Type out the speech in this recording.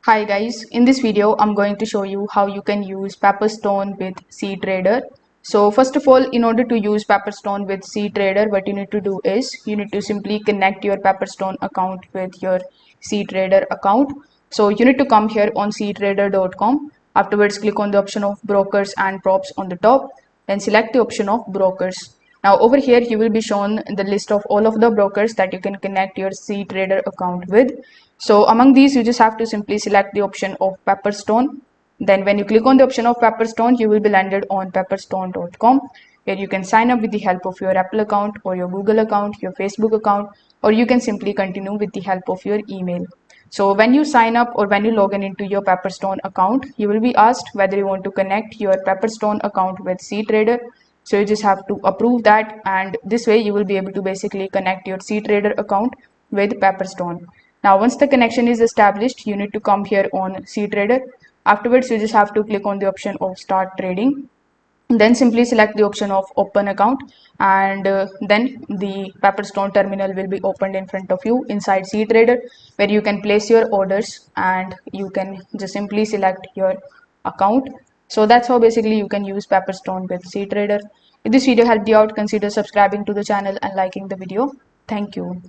Hi guys, in this video I'm going to show you how you can use Pepperstone with cTrader. So first of all, in order to use Pepperstone with cTrader, what you need to do is you need to simply connect your Pepperstone account with your cTrader account. So you need to come here on cTrader.com. Afterwards, click on the option of brokers and props on the top, then select the option of brokers. Now over here you will be shown the list of all of the brokers that you can connect your cTrader account with. So among these you just have to simply select the option of Pepperstone. Then when you click on the option of Pepperstone, you will be landed on pepperstone.com, where you can sign up with the help of your Apple account or your Google account, your Facebook account, or you can simply continue with the help of your email. So when you sign up or when you log in into your Pepperstone account, you will be asked whether you want to connect your Pepperstone account with cTrader. So you just have to approve that, and this way you will be able to basically connect your cTrader account with Pepperstone. Now once the connection is established, you need to come here on cTrader. Afterwards you just have to click on the option of start trading. Then simply select the option of open account, and then the Pepperstone terminal will be opened in front of you inside cTrader, where you can place your orders and you can just simply select your account. So that's how basically you can use Pepperstone with cTrader. If this video helped you out, consider subscribing to the channel and liking the video. Thank you.